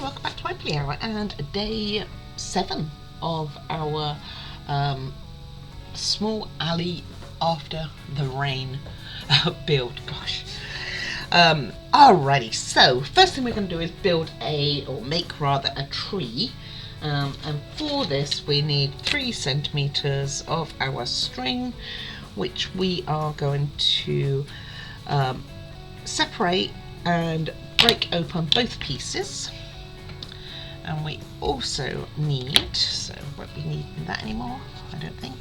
welcome back to my play hour and day 7 of our small alley after the rain build. Gosh. Alrighty, so first thing we're going to do is make a tree, and for this we need 3 centimeters of our string, which we are going to separate and break open both pieces. And we also need, so won't be needing that anymore, I don't think.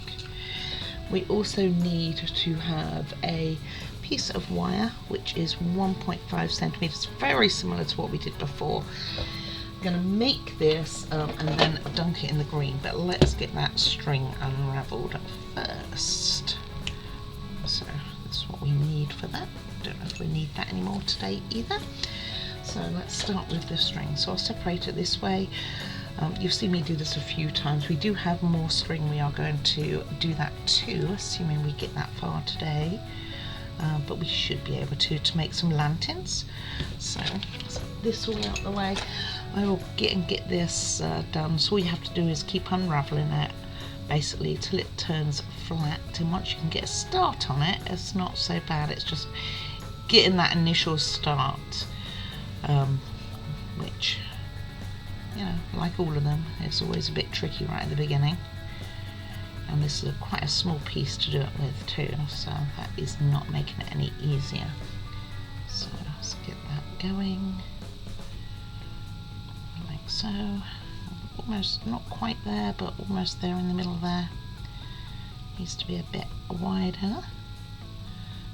We also need to have a piece of wire which is 1.5 centimeters, very similar to what we did before. I'm going to make this and then dunk it in the green, but let's get that string unraveled first. So that's what we need for that. Don't know if we need that anymore today either. So let's start with the string. So I'll separate it this way. You've seen me do this a few times. We do have more string. We are going to do that too, assuming we get that far today. But we should be able to make some lanterns. So this all out the way. I will get this done. So all you have to do is keep unraveling it, basically till it turns flat. And once you can get a start on it, it's not so bad. It's just getting that initial start. Which, you know, like all of them, it's always a bit tricky right at the beginning. And this is quite a small piece to do it with too, so that is not making it any easier. So let's get that going, like so. Almost not quite there, but almost there in the middle there. Needs to be a bit wider.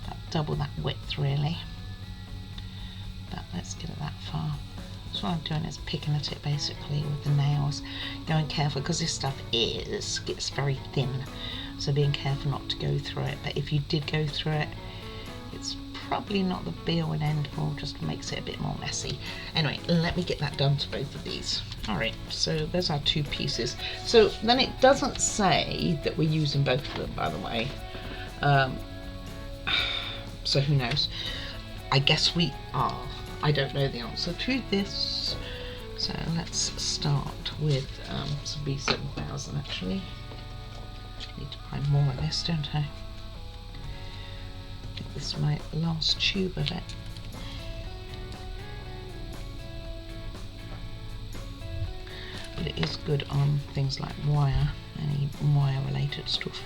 About double that width really. But let's get it that far. So what I'm doing is picking at it basically with the nails, going careful because this stuff gets very thin, so being careful not to go through it. But if you did go through it, it's probably not the be all and end all, just makes it a bit more messy. Anyway, let me get that done to both of these. Alright, so there's our 2 pieces. So then it doesn't say that we're using both of them, by the way. So who knows? I guess we are. I don't know the answer to this. So let's start with some B7000 actually. Need to buy more of this, don't I? I think this is my last tube of it. But it is good on things like wire, any wire related stuff.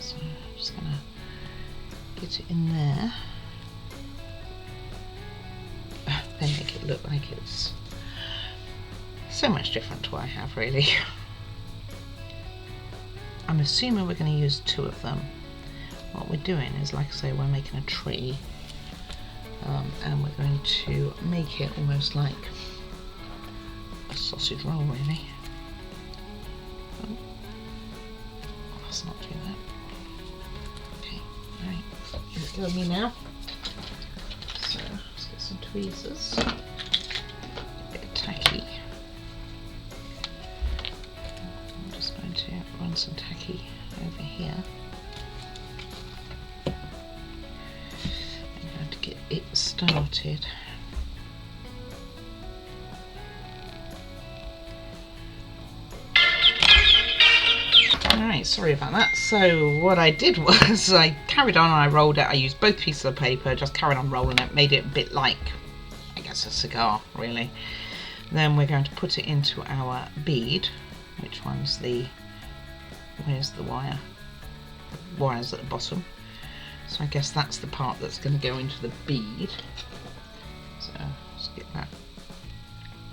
So I'm just gonna get it in there. Then make it look like it's so much different to what I have really. I'm assuming we're going to use 2 of them. What we're doing is, like I say, we're making a tree, and we're going to make it almost like a sausage roll really. Oh, let's not do that. Okay, right, give it to me now. So let's get some tweezers, a bit of tacky. I'm just going to run some tacky over here. I'm going to get it started. Alright, sorry about that. So what I did was I carried on and I rolled it. I used both pieces of paper, just carried on rolling it, made it a bit like, I guess, a cigar really. Then we're going to put it into our bead. Which one's where's the wire? The wire's at the bottom. So I guess that's the part that's going to go into the bead. So let's get that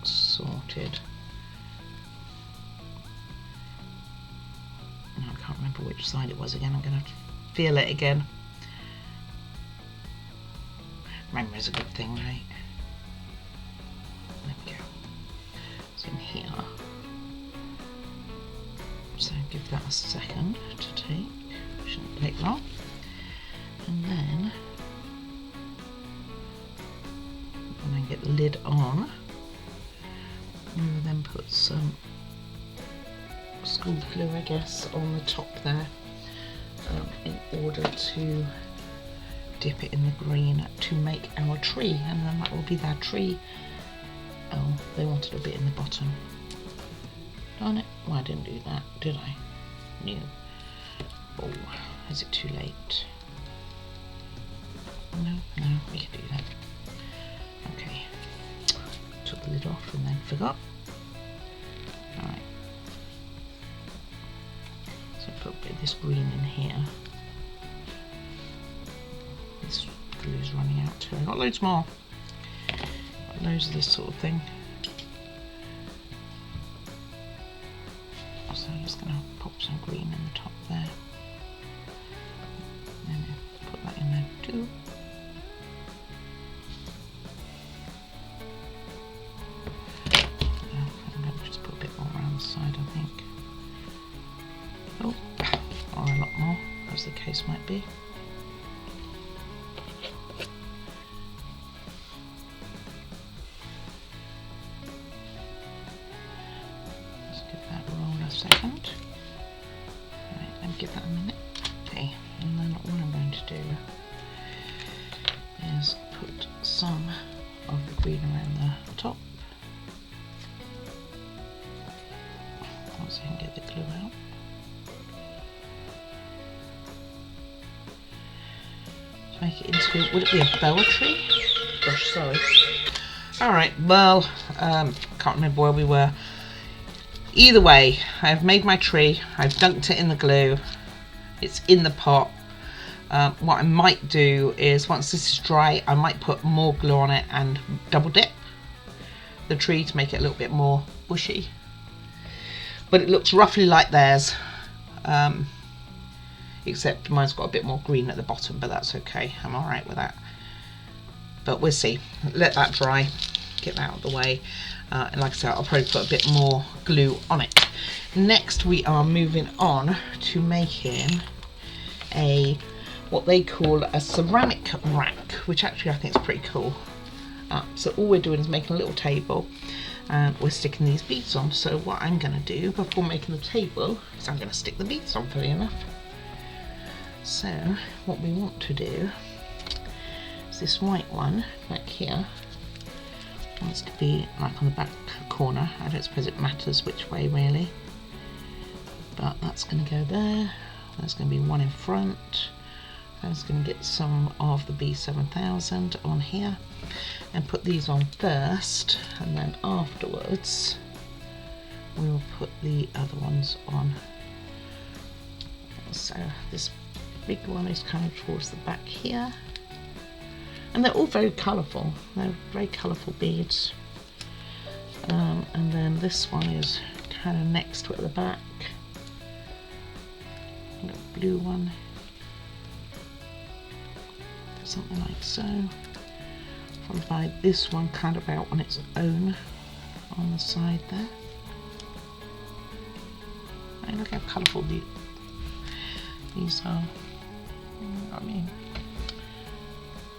sorted. I can't remember which side it was again. I'm going to have to feel it again. Memory is a good thing, right? There we go. It's in here. So give that a second to take. Shouldn't take long. And then when I get the lid on, we will then put some school glue, I guess, on the top there, in order to dip it in the green to make our tree, and then that will be our tree. Oh, they wanted a bit in the bottom. Darn it. Well, I didn't do that, did I? No. Oh, is it too late? No, we can do that. Okay. Took the lid off and then forgot. Alright. So put a bit of this green in here. This glue is running out too. I've got loads more. Got loads of this sort of thing. So I'm just going to pop some green in the top there. And then put that in there too. I'm going to just put a bit more around the side, I think. Oh, or a lot more, as the case might be. Second. Right, let me give that a minute. Okay, and then what I'm going to do is put some of the green around the top. Once I can get the glue out. To make it into, would it be a boa tree? Gosh, sorry. Alright, well, can't remember where we were. Either way, I've made my tree, I've dunked it in the glue, it's in the pot. What I might do is, once this is dry, I might put more glue on it and double dip the tree to make it a little bit more bushy. But it looks roughly like theirs, except mine's got a bit more green at the bottom, but that's okay, I'm alright with that. But we'll see, let that dry, get that out of the way. And like I said, I'll probably put a bit more glue on it. Next, we are moving on to making what they call a ceramic rack, which actually I think is pretty cool. So all we're doing is making a little table, and we're sticking these beads on. So what I'm going to do before making the table is I'm going to stick the beads on, funny enough. So what we want to do is this white one back here. Wants to be like on the back corner. I don't suppose it matters which way really, but that's going to go there. There's going to be one in front. I was going to get some of the B7000 on here and put these on first, and then afterwards we will put the other ones on. So this big one is kind of towards the back here. And they're all very colourful. They're very colourful beads. And then this one is kind of next to it at the back. A little blue one. Something like so. Followed by this one kind of out on its own on the side there. And look how colourful these are. You know what I mean?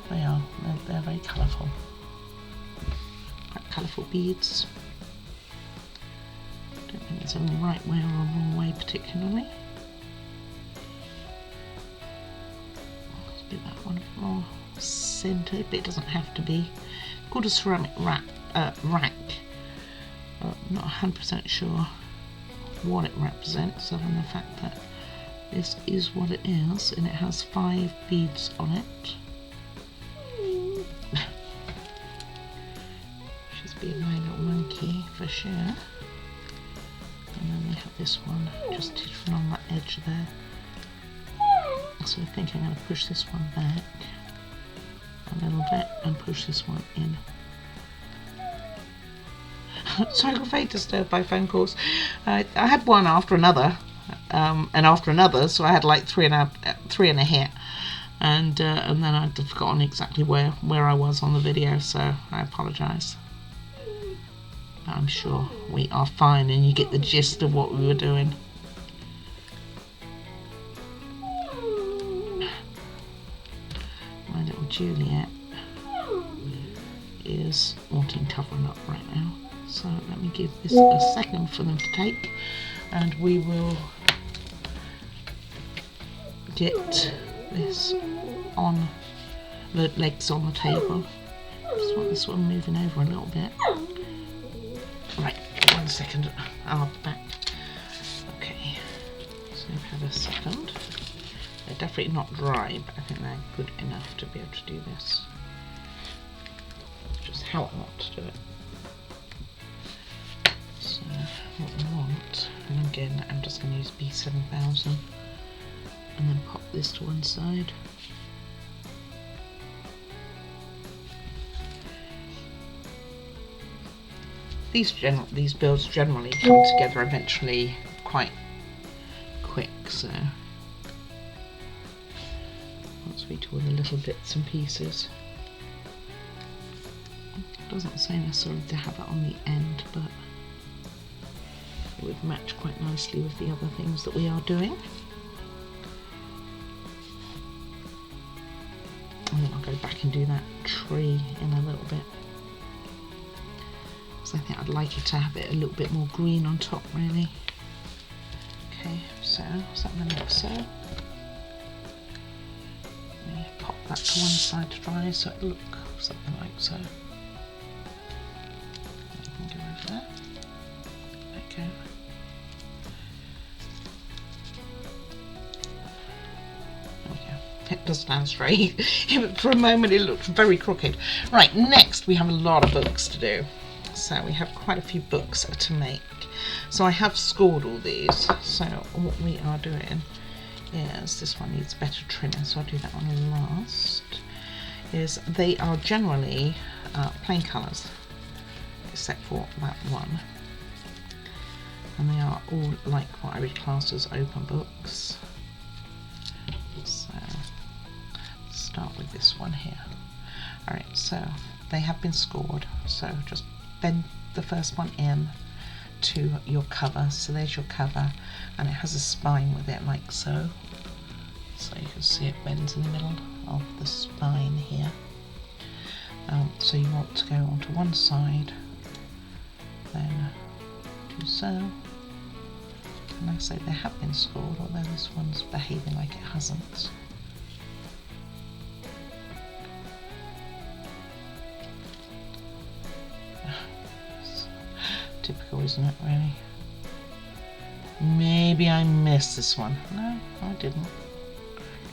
They are. They're very colourful. Quite colourful beads. I don't think there's a right way or a wrong way particularly. Let's do that one more centred, but it doesn't have to be. It's called a ceramic rack. Not 100% sure what it represents, other than the fact that this is what it is, and it has 5 beads on it. She's being my little monkey for sure. And then we have this one just hidden on that edge there. So I think I'm going to push this one back a little bit and push this one in. So I got very disturbed by phone calls. I had one after another, and after another, so I had like three and a hit. And then I'd forgotten exactly where I was on the video, so I apologise. I'm sure we are fine and you get the gist of what we were doing. My little Juliet is wanting covering up right now, so let me give this a second for them to take, and we will get this on the legs on the table. Just want this one moving over a little bit. Right, 1 second, I'll be back. Okay, so we've had a second. They're definitely not dry, but I think they're good enough to be able to do this. It's just how I want to do it. So what we want, and again I'm just going to use B7000 and then pop this to one side. These builds generally come together eventually quite quick, so once we do all the little bits and pieces. It doesn't say necessarily to have it on the end, but it would match quite nicely with the other things that we are doing. And then I'll go back and do that tree in a little bit. I think I'd like it to have it a little bit more green on top, really. Okay, so is that going to look so? Let me pop that to one side to dry so it'll look something like so. I can go over there. Okay. There we go. It does stand straight. For a moment it looked very crooked. Right, next we have a lot of books to do. So we have quite a few books to make. So I have scored all these. So what we are doing is, this one needs better trimming, so I'll do that one last. Is they are generally plain colours, except for that one. And they are all like what I would class as open books. So let's start with this one here. Alright, so they have been scored. So just bend the first one in to your cover, so there's your cover, and it has a spine with it like so. So you can see it bends in the middle of the spine here. So you want to go onto one side, then do so. And like I say, they have been scored, although this one's behaving like it hasn't. Typical, isn't it, really? Maybe I missed this one. No, I didn't.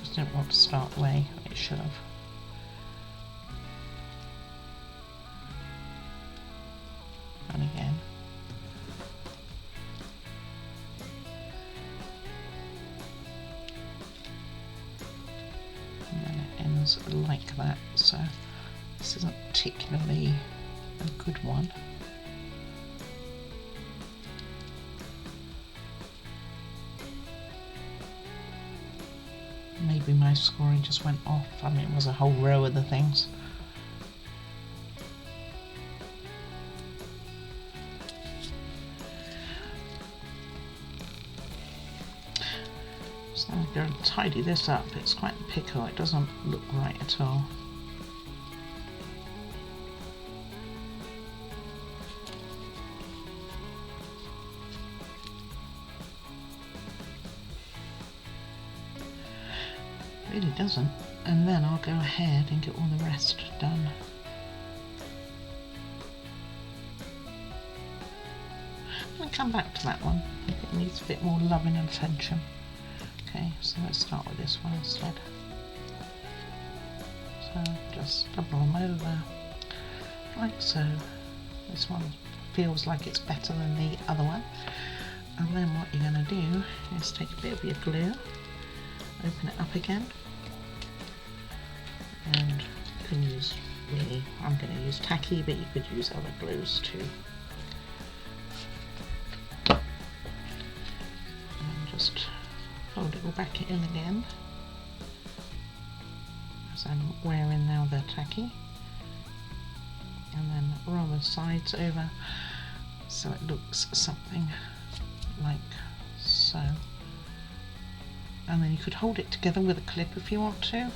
Just didn't want to start the way it should have. And again. And then it ends like that, so this isn't particularly a good one. Maybe my scoring just went off. I mean, it was a whole row of the things. So I'm going to tidy this up. It's quite a pickle. It doesn't look right at all. Really doesn't, and then I'll go ahead and get all the rest done. I'm going to come back to that one. I think it needs a bit more loving and attention. Okay, so let's start with this one instead. So just double them over, like so. This one feels like it's better than the other one. And then what you're going to do is take a bit of your glue, open it up again, and you can use, really, I'm going to use tacky, but you could use other glues too. And just fold it all back in again, as I'm wearing now the tacky, and then roll the sides over so it looks something like so. And then you could hold it together with a clip if you want to,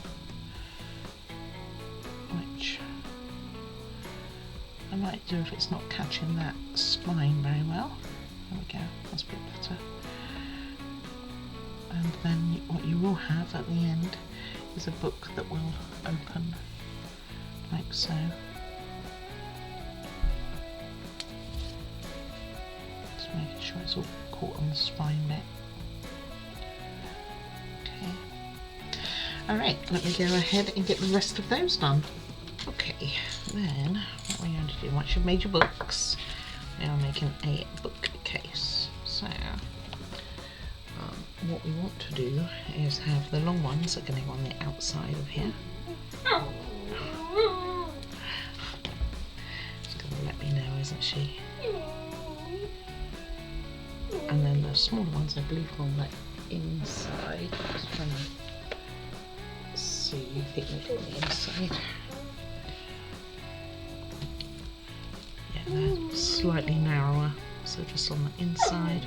which I might do if it's not catching that spine very well. There we go, that's a bit better. And then what you will have at the end is a book that will open like so. Just making sure it's all caught on the spine bit. Okay. Alright, let me go ahead and get the rest of those done. Okay, then what we're going to do, once you've made your books, we are making a bookcase. So what we want to do is have the long ones are going to go on the outside of here. She's going to let me know, isn't she? And then the smaller ones, I believe, go on the inside. Just trying to see, I think they're on the inside. Yeah, they're slightly narrower, so just on the inside.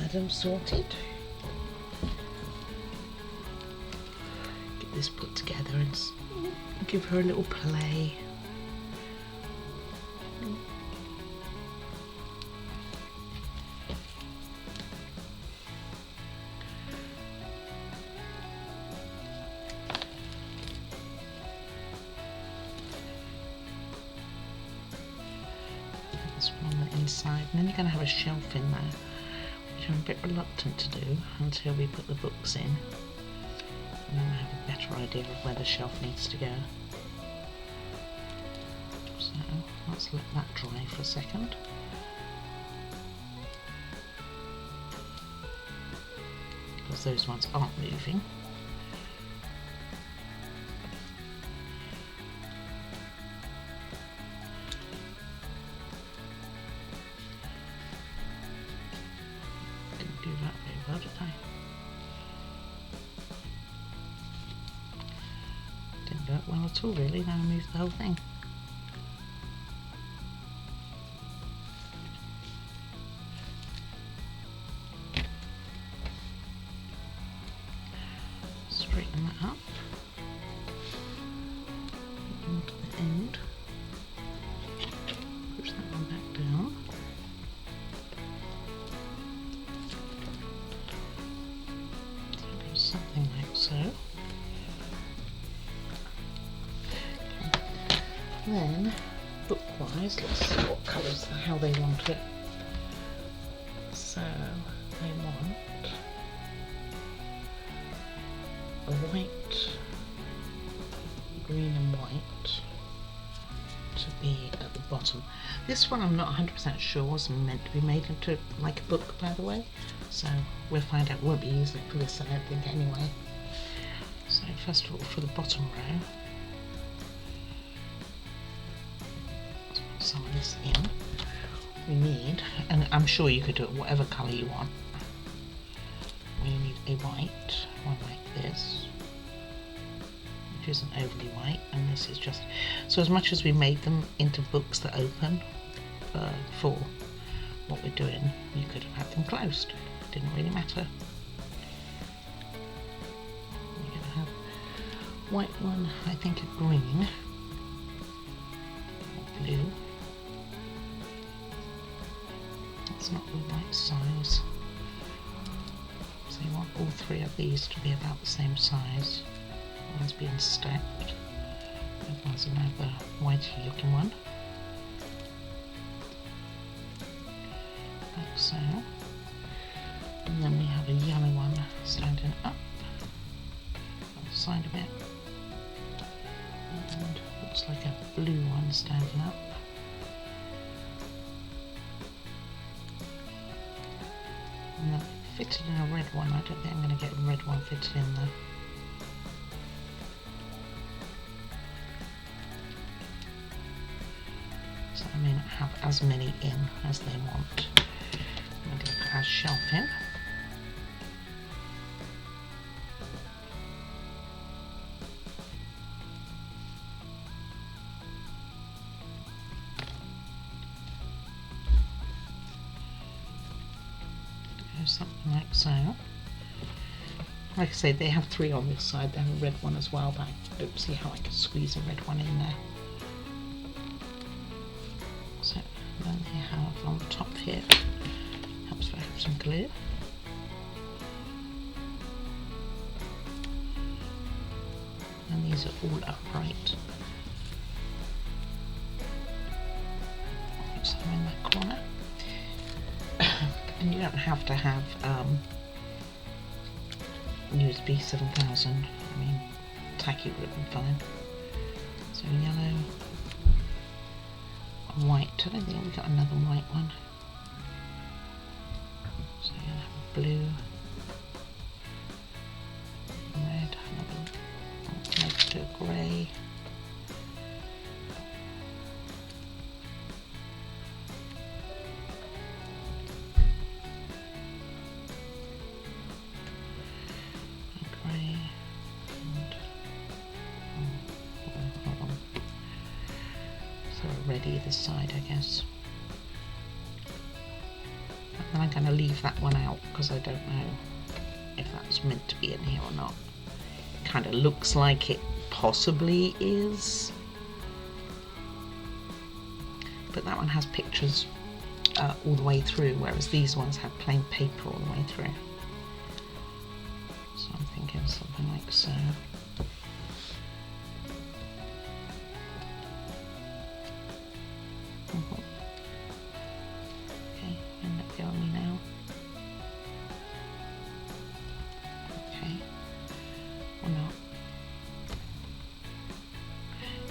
Let them sorted. Get this put together and give her a little play. This one on the inside, and then you're going to have a shelf in there, which I'm a bit reluctant to do until we put the books in, and then I have a better idea of where the shelf needs to go. So let's let that dry for a second. Because those ones aren't moving. Didn't do that very well, did I? Didn't do it well at all, really. Now I moved the whole thing. Straighten that up. Onto the end. Push that one back down. Something like so. Okay. Then, book-wise, let's see what colours, how they want it. So, they want a white, green and white to be at the bottom. This one I'm not 100% sure was meant to be made into like a book, by the way. So we'll find out. Won't be using it for this, I don't think, anyway. So first of all, for the bottom row, let's put this in. We need, and I'm sure you could do it whatever colour you want. We need a white, one like this, which isn't overly white, and this is just, so as much as we made them into books that open for what we're doing, you could have had them closed. It didn't really matter. We're going to have white one, I think a green or blue. That's not the right size. So you want all three of these to be about the same size. One's being stacked. That one's another whitey looking one. Like so. And then we have a yellow one standing up on the side of it. And looks like a blue one standing up. And that fitted in a red one. I don't think I'm going to get a red one fitted in there. So I may not have as many in as they want. I'm going to put our shelf in. Something like so. Like I say, they have three on this side. They have a red one as well, but I don't see how I can squeeze a red one in there. So then they have on the top here, helps if I have some glue. these are all upright. Put some in that corner. And you don't have to have USB 7000. I mean, tacky would have been fine. So yellow, white. I don't think we got another white one. So yellow, blue, red, let's do grey. Red either side, I guess. And I'm going to leave that one out because I don't know if that's meant to be in here or not. It kind of looks like it possibly is, but that one has pictures all the way through, whereas these ones have plain paper all the way through. So I'm thinking something like so. Okay, end up going me now. Okay, or not.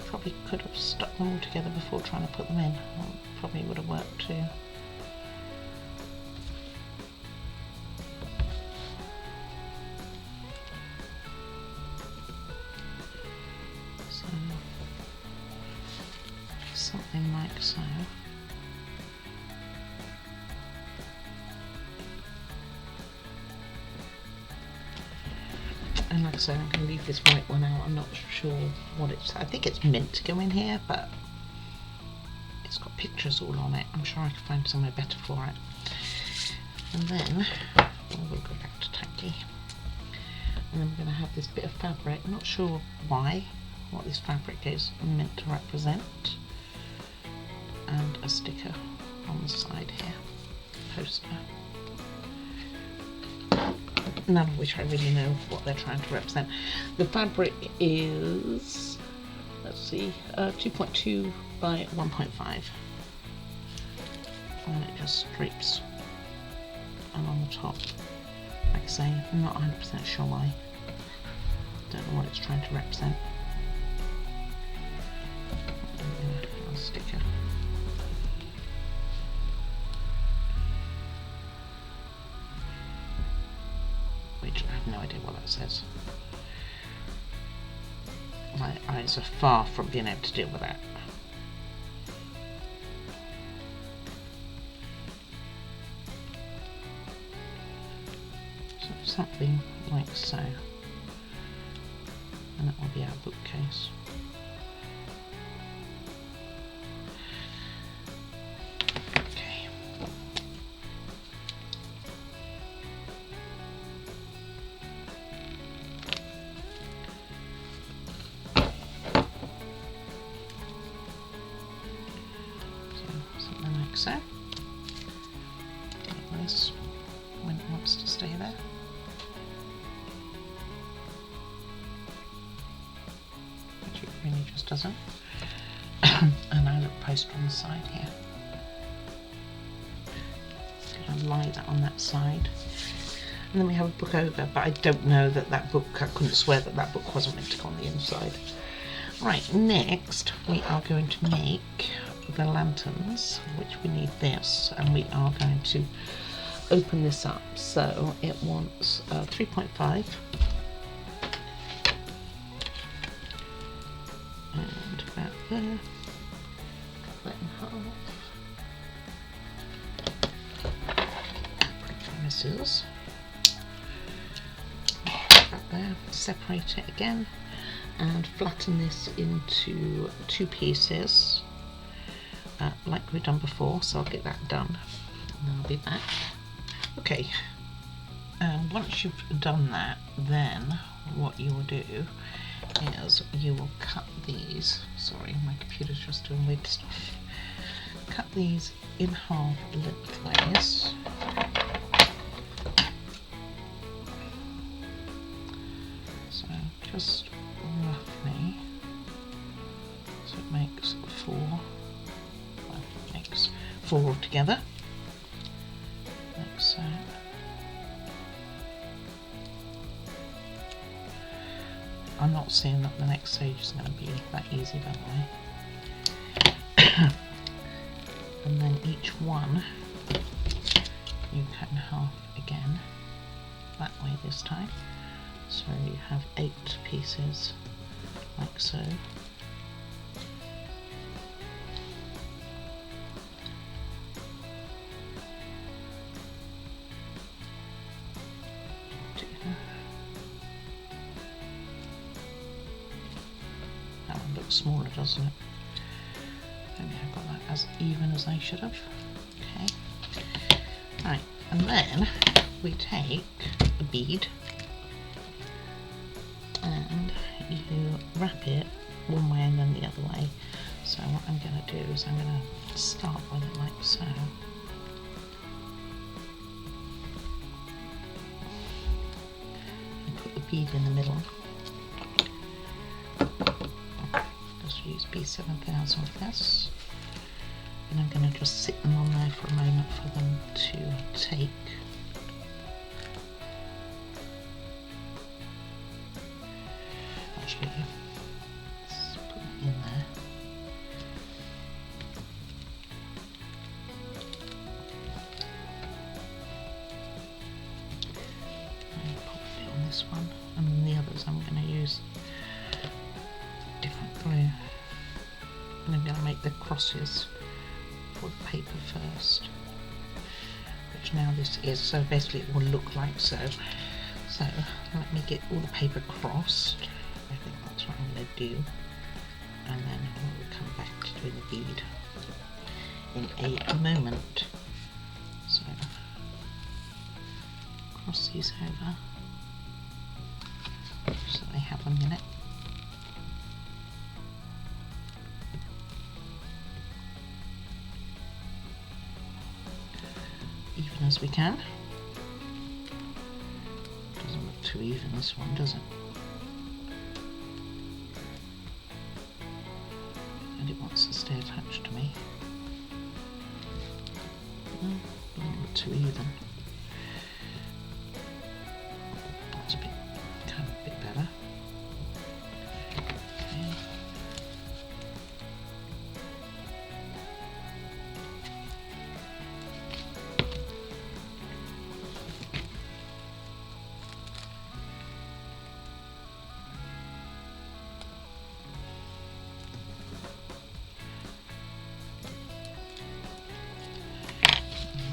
Probably could have stuck them all together before trying to put them in. That probably would have worked too. So something like so. And like I said, I'm going to leave this white one out. I'm not sure what it's... I think it's meant to go in here, but it's got pictures all on it. I'm sure I can find somewhere better for it. And then we'll go back to tacky. And then we're going to have this bit of fabric. I'm not sure why, what this fabric is meant to represent. And a sticker on the side here, poster. None of which I really know what they're trying to represent. The fabric is, let's see, 2.2 by 1.5, and it just drapes along the top. Like I say, I'm not 100% sure why. Don't know what it's trying to represent. A sticker. Which I have no idea what that says. My eyes are far from being able to deal with that. So something like so. And that will be our bookcase. So, like this, when it wants to stay there. Which it really just doesn't. And I look poster on the side here. I'm going to lie that on that side. And then we have a book over, but I don't know that that book, I couldn't swear that that book wasn't meant to go on the inside. Right, next we are going to make the lanterns, which we need this, and we are going to open this up. So it wants 3.5 and about there, cut that in half, promises that there, separate it again and flatten this into 2 pieces. Like we've done before, so I'll get that done and then I'll be back. Okay, once you've done that, then what you will do is you will cut these, sorry my computer's just doing weird stuff, cut these in half lengthways. So just roughly So it makes 4. Well, it makes 4 altogether. Like so. I'm not seeing that the next stage is going to be that easy, by the way. And then each one you cut in half again, that way this time. So you have 8 pieces, like so. That one looks smaller, doesn't it? Maybe I've got that as even as I should have. Okay. Right, and then we take a bead and you wrap it one way and then the other way. So what I'm going to do is I'm going to start with it like so. And put the bead in the middle. Just use B7000 for this. And I'm going to just sit them on there for a moment for them to take. Actually, let's put it in there. And pop it on this one, and then the others I'm going to use different glue. And I'm going to make the crosses for the paper first, which now this is, so basically it will look like so. So let me get all the paper crossed. I think that's what I'm going to do, and then we'll come back to doing the bead in a moment. So cross these over so they have a minute. Even as we can. Doesn't look too even, this one, does it? And it wants to stay attached to me. No, doesn't look too even. That's a bit, kind of a bit better. Okay.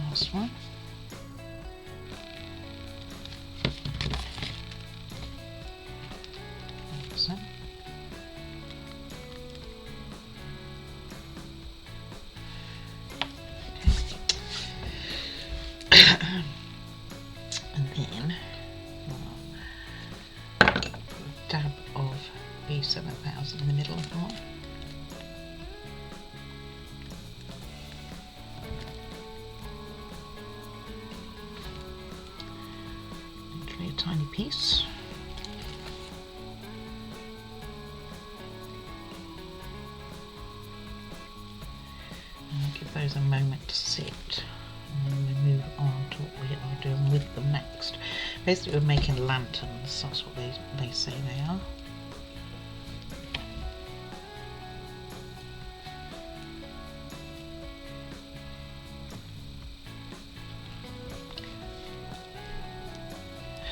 Last one. Like so. And then put a dab of B7000 in the middle of one. A tiny piece. And give those a moment to sit, and then we move on to what we are doing with them next. Basically we're making lanterns, that's what they say they are.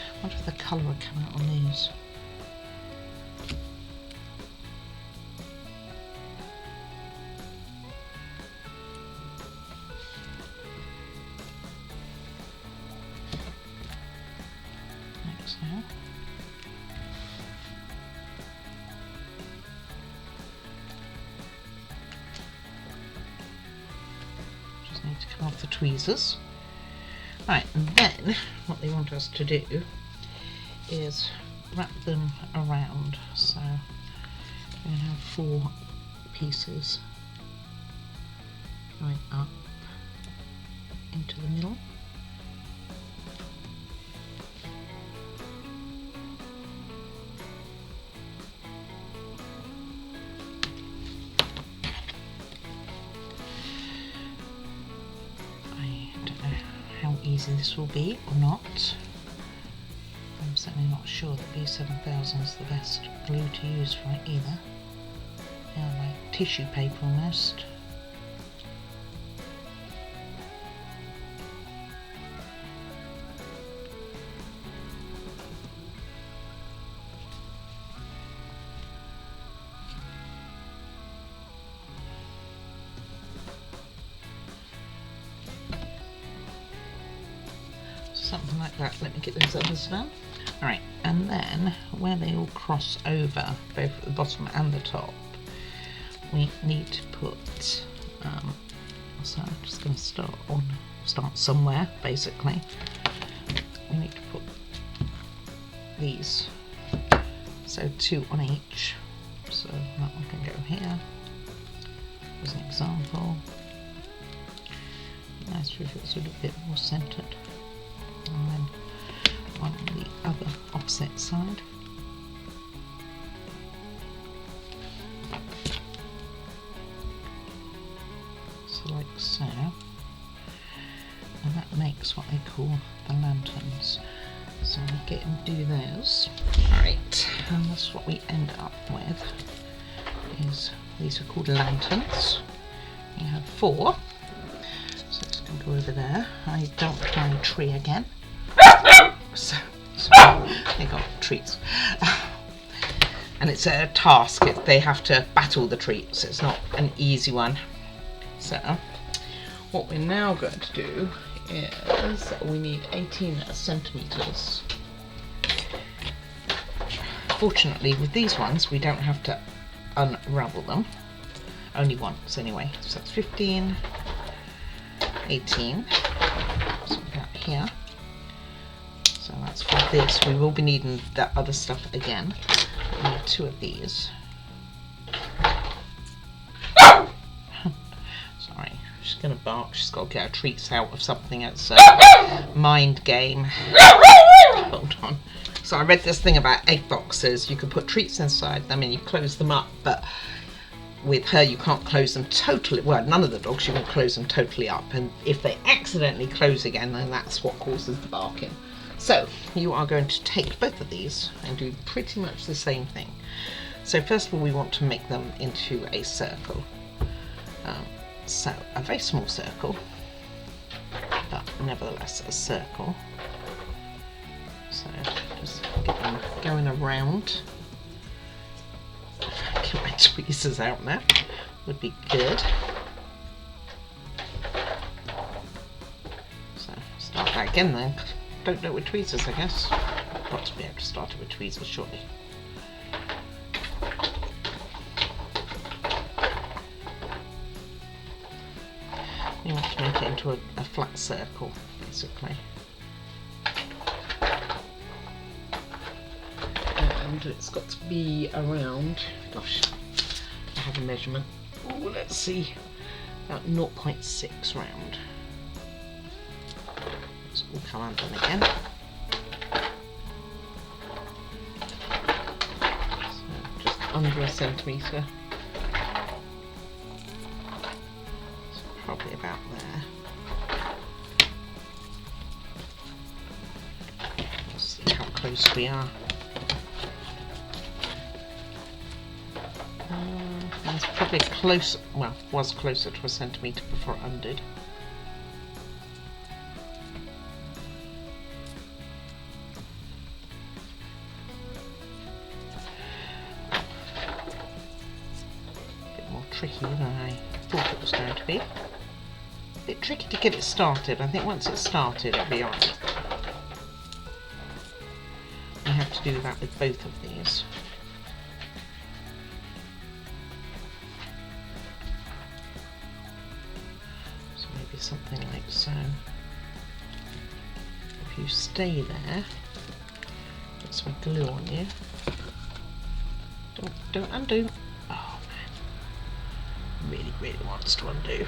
I wonder if the colour will come out on these. Like so. Just need to come off the tweezers. Right, and then what they want us to do is wrap them around. So we're going to have 4 pieces going up into the middle. easy this will be or not. I'm certainly not sure that B7000 is the best glue to use for it either. Yeah, like tissue paper almost. Something like that. Let me get those others done. Alright, and then where they all cross over, both at the bottom and the top, we need to put, so I'm just going to start somewhere basically. We need to put these, so 2 on each, so that one can go here as an example. Nice if it's a little bit more centered. And then on the other opposite side. So like so. And that makes what they call the lanterns. So we get and do those. Alright, and that's what we end up with. Is these are called lanterns. You have 4. So it's going to go over there. I don't try a tree again. So they got treats. And it's a task. They have to battle the treats. It's not an easy one. So what we're now going to do is we need 18 centimetres. Fortunately with these ones we don't have to unravel them. Only once anyway. So that's 15, 18. So we got here. So that's for this. We will be needing that other stuff again. We need 2 of these. Sorry, she's gonna bark. She's got to get her treats out of something. It's a mind game. Hold on. So I read this thing about egg boxes. You can put treats inside them and you close them up, but with her you can't close them totally. Well, none of the dogs you can close them totally up, and if they accidentally close again, then that's what causes the barking. So you are going to take both of these and do pretty much the same thing. So first of all we want to make them into a circle. So a very small circle, but nevertheless a circle. So just get them going around. Get my tweezers out now, would be good. So start that again then. Don't know with tweezers, I guess. Got to be able to start it with tweezers shortly. You want to make it into a flat circle, basically. And it's got to be around, gosh, I have a measurement. Oh, let's see, about 0.6 round. We'll come undone again. So just under 1 centimetre. So probably about there. Let's see how close we are. It's probably close, well, was closer to 1 centimetre before it undid. Tricky than I thought it was going to be. A bit tricky to get it started. I think once it's started it'll be on. I have to do that with both of these. So maybe something like so. If you stay there, put some glue on you. Don't undo. Really wants to undo. Okay.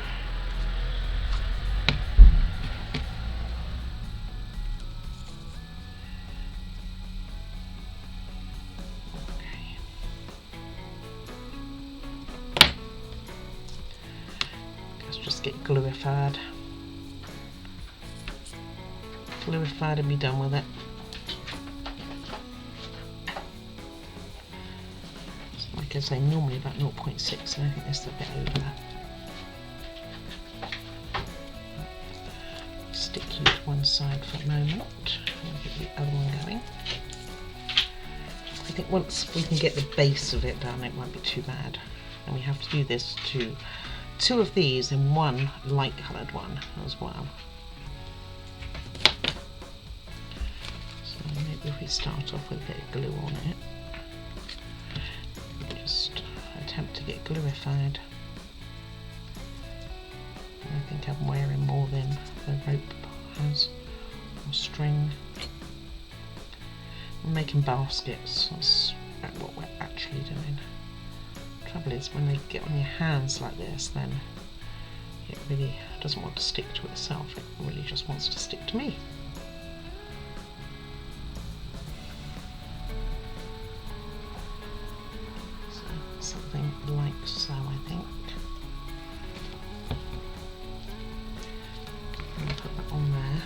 Let's just get gluified. gluified and be done with it. Like I say, normally about 0.6, and I think this is a bit over that. Stick you to one side for a moment, and get the other one going. I think once we can get the base of it done, it won't be too bad. And we have to do this to 2 of these and 1 light coloured one as well. So maybe if we start off with a bit of glue on it, just attempt to get gluified. I think I'm wearing more than the rope has, or string. I'm making baskets, that's what we're actually doing. The trouble is, when they get on your hands like this, then it really doesn't want to stick to itself, it really just wants to stick to me. So something like so, I think. And put that on there,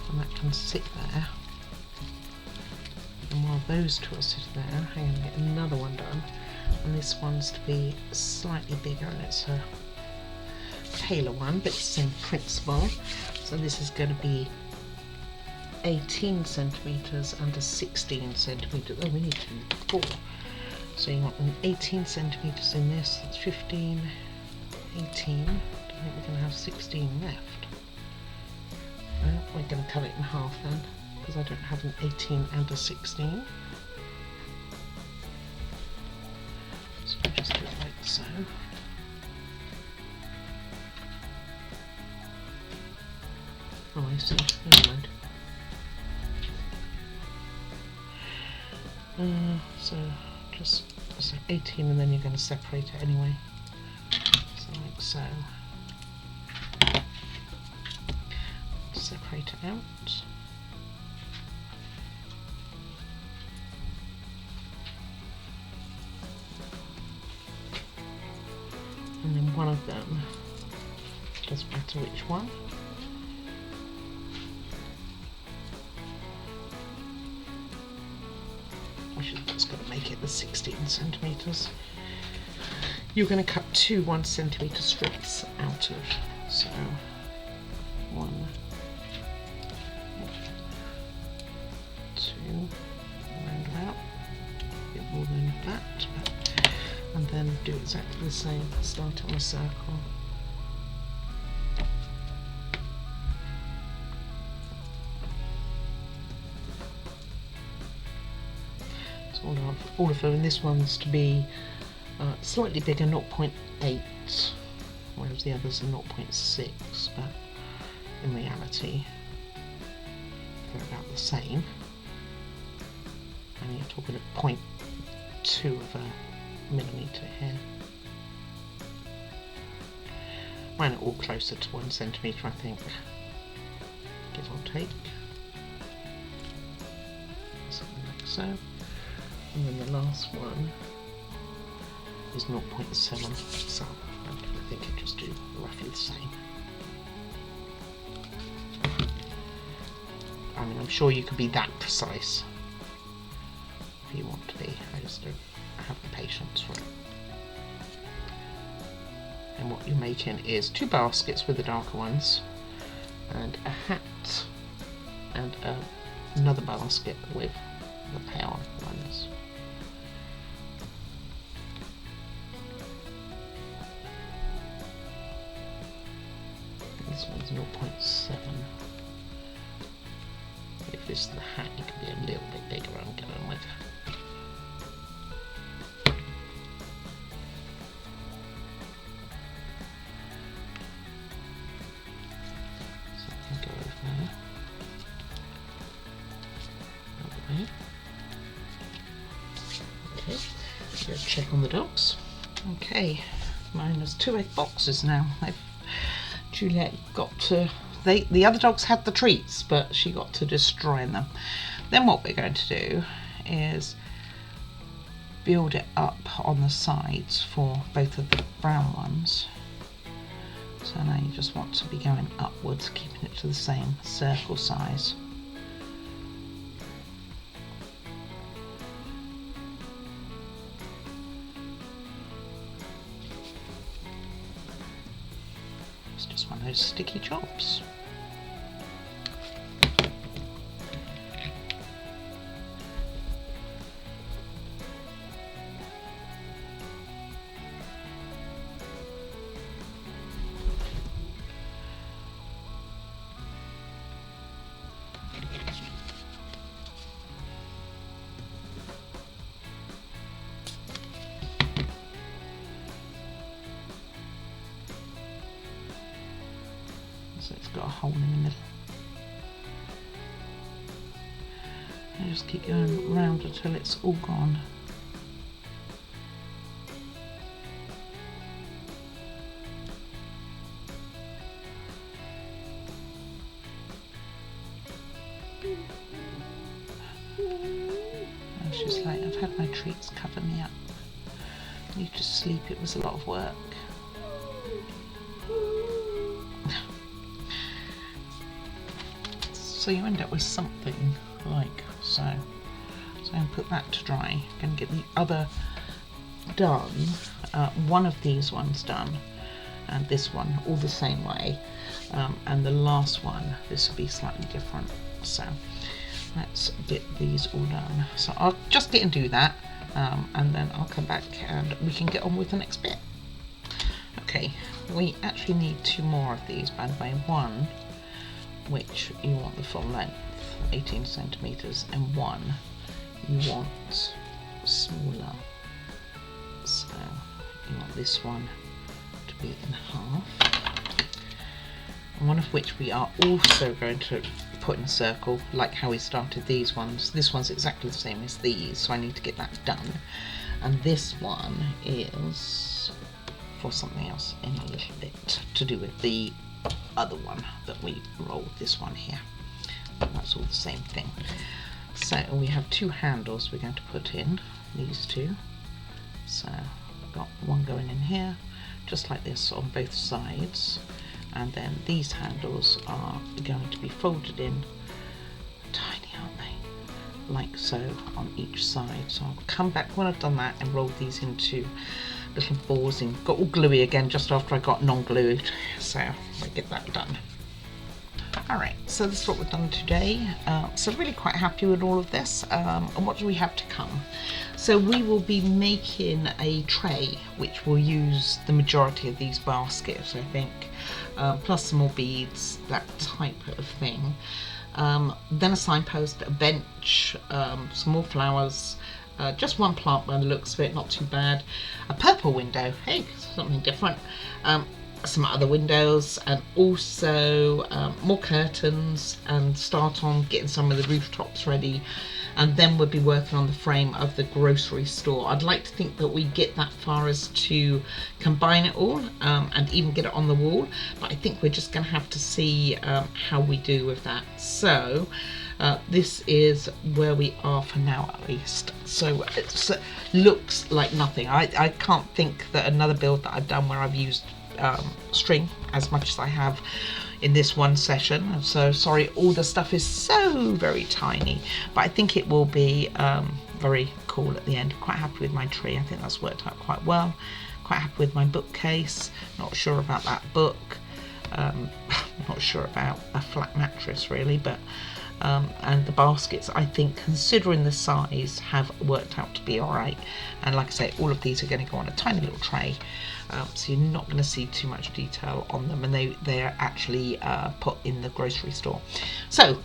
and that can sit there. And while those 2 are sitting there, I'm going to get another one done. And this one's to be slightly bigger, and it's a paler one, but it's the same principle. So this is going to be 18 centimetres and a 16 centimetres. Oh, we need 4. So you want an 18 centimetres in this, that's 15, 18. I think we're going to have 16 left. We're going to cut it in half then, because I don't have an 18 and a 16. So I'll just do it like so. Oh, I see. Never mind. So just 18, and then you're going to separate it anyway. So like so. Separate it out. And then one of them, doesn't matter which one. Which is just going to make it the 16 centimetres. You're going to cut 2 1 centimetre strips out of, so 1, 2, round about, a bit more than that, and then do exactly the same, start on a circle. So all of them, and this one's to be slightly bigger, 0.8, whereas the others are 0.6, but in reality they're about the same. And you're talking at 0.2 of a millimetre here. Mine are all closer to 1 centimetre, I think, give or take. Something like so. And then the last one is 0.7, so I think it just do roughly the same. I mean, I'm sure you could be that precise if you want to be. I just don't have the patience for it. And what you're making is 2 baskets with the darker ones, and a hat, and another basket with the pale ones. This one's 0.7. If this is the hat, you can be a little bit bigger, I'm going with. So I can go over there. That way. Okay, let's check on the dogs. Okay, mine has 2 egg boxes now. Juliet got to, the other dogs had the treats, but she got to destroying them. Then what we're going to do is build it up on the sides for both of the brown ones. So now you just want to be going upwards, keeping it to the same circle size. It's just one of those sticky jobs. So it's got a hole in the middle. And just keep going round until it's all gone. And she's like, I've had my treats, cover me up. I need to sleep, it was a lot of work. So you end up with something like so. So I'm going to put that to dry. I'm going to get the other done, one of these ones done, and this one all the same way, and the last one, this will be slightly different. So let's get these all done. So I'll just get and do that, and then I'll come back and we can get on with the next bit. Okay, we actually need 2 more of these, by the way. One which you want the full length, 18 centimeters, and one you want smaller. So you want this one to be in half, and one of which we are also going to put in a circle, like how we started these ones. This one's exactly the same as these, so I need to get that done. And this one is for something else in a little bit, to do with the other one that we rolled, this one here. That's all the same thing. So we have 2 handles we're going to put in, these 2. So I've got one going in here, just like this on both sides, and then these handles are going to be folded in, tiny aren't they, like so on each side. So I'll come back when I've done that and roll these into little balls, and got all gluey again just after I got non-glued, so I'll get that done. Alright, so this is what we've done today. So really quite happy with all of this. And what do we have to come? So we will be making a tray which will use the majority of these baskets, I think, plus some more beads, that type of thing. Then a signpost, a bench, some more flowers, just one plant by the looks of it, not too bad. A purple window, hey, something different. Some other windows, and also more curtains, and start on getting some of the rooftops ready, and then we'll be working on the frame of the grocery store. I'd like to think that we get that far as to combine it all, and even get it on the wall, but I think we're just going to have to see how we do with that. So this is where we are for now, at least. So it looks like nothing. I can't think that another build that I've done where I've used string as much as I have in this one session. So sorry, all the stuff is so very tiny, but I think it will be very cool at the end. Quite happy with my tree. I think that's worked out quite well. Quite happy with my bookcase. Not sure about that book. Not sure about a flat mattress really, but and the baskets, I think, considering the size, have worked out to be alright. And like I say, all of these are going to go on a tiny little tray, so you're not going to see too much detail on them, and they are actually put in the grocery store. So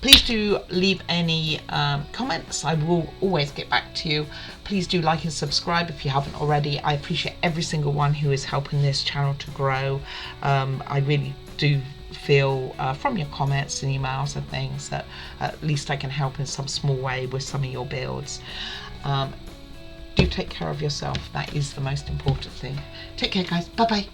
please do leave any comments. I will always get back to you. Please do like and subscribe if you haven't already. I appreciate every single one who is helping this channel to grow. I really do feel from your comments and emails and things that at least I can help in some small way with some of your builds. Do take care of yourself. That is the most important thing. Take care, guys. Bye bye.